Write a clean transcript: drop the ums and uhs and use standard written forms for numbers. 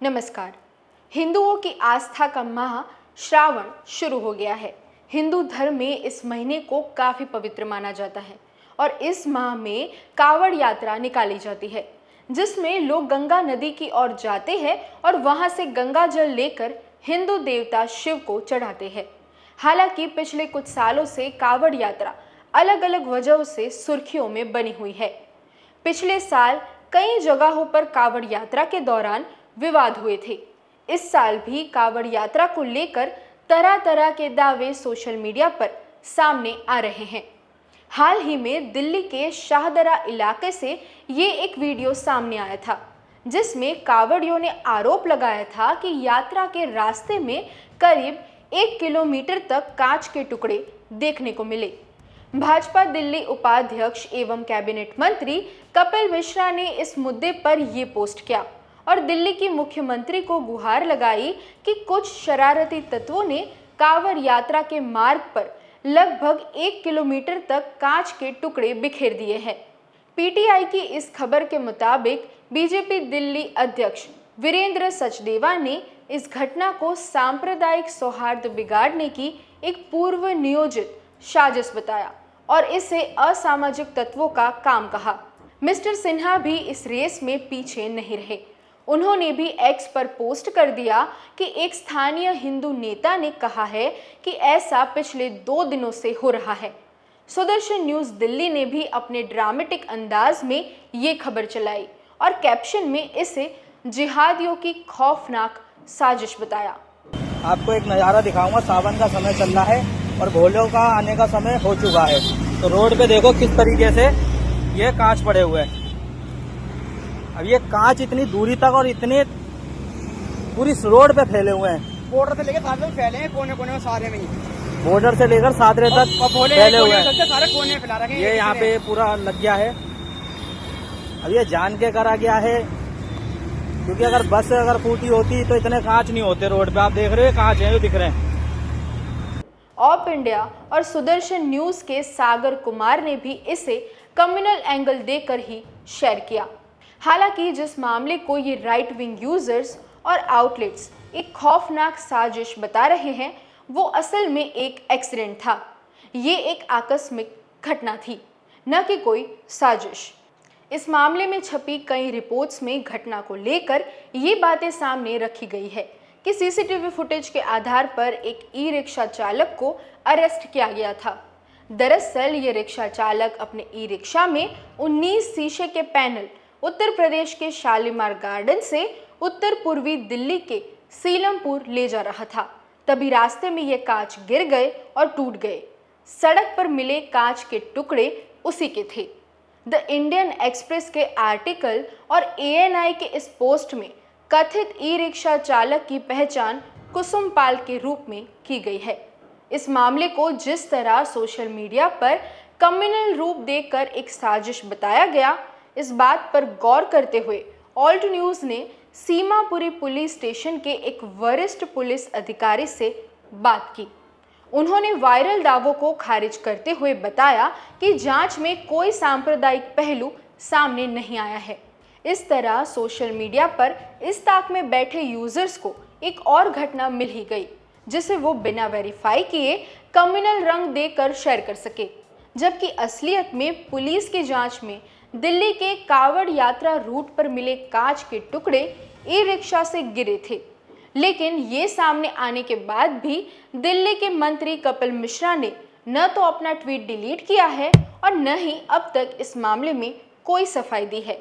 नमस्कार। हिंदुओं की आस्था का माह श्रावण शुरू हो गया है। हिंदू धर्म में इस महीने को काफी पवित्र माना जाता है और इस माह में कावड़ यात्रा निकाली जाती है, जिसमें लोग गंगा नदी की ओर जाते हैं और वहां से गंगा जल लेकर हिंदू देवता शिव को चढ़ाते हैं। हालांकि पिछले कुछ सालों से कावड़ यात्रा अलग अलग वजहों से सुर्खियों में बनी हुई है। पिछले साल कई जगहों पर कावड़ यात्रा के दौरान विवाद हुए थे। इस साल भी कावड़ यात्रा को लेकर तरह तरह के दावे सोशल मीडिया पर सामने आ रहे हैं। हाल ही में दिल्ली के शाहदरा इलाके से ये एक वीडियो सामने आया था, जिसमें कावड़ियों ने आरोप लगाया था कि यात्रा के रास्ते में करीब 1 किलोमीटर तक कांच के टुकड़े देखने को मिले। भाजपा दिल्ली उपाध्यक्ष एवं कैबिनेट मंत्री कपिल मिश्रा ने इस मुद्दे पर ये पोस्ट किया और दिल्ली की मुख्यमंत्री को गुहार लगाई कि कुछ शरारती तत्वों ने कांवड़ यात्रा के मार्ग पर लगभग 1 किलोमीटर तक कांच के टुकड़े बिखेर दिए हैं। पीटीआई की इस खबर के मुताबिक बीजेपी दिल्ली अध्यक्ष वीरेंद्र सचदेवा ने इस घटना को सांप्रदायिक सौहार्द बिगाड़ने की एक पूर्व नियोजित साजिश बताया और इसे असामाजिक तत्वों का काम कहा। मिस्टर सिन्हा भी इस रेस में पीछे नहीं रहे। उन्होंने भी एक्स पर पोस्ट कर दिया कि एक स्थानीय हिंदू नेता ने कहा है कि ऐसा पिछले 2 दिनों से हो रहा है। सुदर्शन न्यूज़ दिल्ली ने भी अपने ड्रामेटिक अंदाज में ये खबर चलाई और कैप्शन में इसे जिहादियों की खौफनाक साजिश बताया। आपको एक नज़ारा दिखाऊंगा। सावन का समय चल रहा है और भोलों का आने का समय हो चुका है। तो रोड पे देखो किस तरीके से ये कांच पड़े हुए हैं। अब ये कांच इतनी दूरी तक और इतने पूरी रोड पे फैले हुए हैं। बॉर्डर से लेकर सारे फैले हैं, कोने कोने में सारे में ही। बॉर्डर से लेकर सादरे तक फैले हुए हैं। सारे कोने में फैला रखे हैं। ये यहाँ पे पूरा लग गया है। अब ये जान के करा गया है, क्योंकि अगर बस अगर फूटी होती तो इतने कांच नहीं होते रोड पे। आप देख रहे हो कांच है जो दिख रहे हैं। ऑप इंडिया और सुदर्शन न्यूज़ के सागर कुमार ने भी इसे कम्युनल एंगल देकर ही शेयर किया। हालांकि जिस मामले को ये राइट विंग यूजर्स और आउटलेट्स एक खौफनाक साजिश बता रहे हैं, वो असल में एक एक्सीडेंट था। ये एक आकस्मिक घटना थी, न कि कोई साजिश। इस मामले में छपी कई रिपोर्ट्स में घटना को लेकर ये बातें सामने रखी गई है कि सीसीटीवी फुटेज के आधार पर एक ई रिक्शा चालक को अरेस्ट किया गया था। दरअसल ये रिक्शा चालक अपने ई रिक्शा में 19 शीशे के पैनल उत्तर प्रदेश के शालीमार गार्डन से उत्तर पूर्वी दिल्ली के सीलमपुर ले जा रहा था। तभी रास्ते में ये कांच गिर गए और टूट गए। सड़क पर मिले कांच के टुकड़े उसी के थे। द इंडियन एक्सप्रेस के आर्टिकल और एएनआई के इस पोस्ट में कथित ई रिक्शा चालक की पहचान कुसुम पाल के रूप में की गई है। इस मामले को जिस तरह सोशल मीडिया पर कम्युनल रूप देकर एक साजिश बताया गया, इस बात पर गौर करते हुए ऑल्ट न्यूज़ ने सीमापुरी पुलिस स्टेशन के एक वरिष्ठ पुलिस अधिकारी से बात की। उन्होंने वायरल दावों को खारिज करते हुए बताया कि जांच में कोई सांप्रदायिक पहलू सामने नहीं आया है। इस तरह सोशल मीडिया पर इस ताक में बैठे यूजर्स को एक और घटना मिल ही गई, जिसे वो बिना वेरीफाई किए कम्युनल रंग देकर शेयर कर सके, जबकि असलियत में पुलिस की जांच में दिल्ली के कावड़ यात्रा रूट पर मिले कांच के टुकड़े ई रिक्शा से गिरे थे। लेकिन ये सामने आने के बाद भी दिल्ली के मंत्री कपिल मिश्रा ने न तो अपना ट्वीट डिलीट किया है और न ही अब तक इस मामले में कोई सफाई दी है।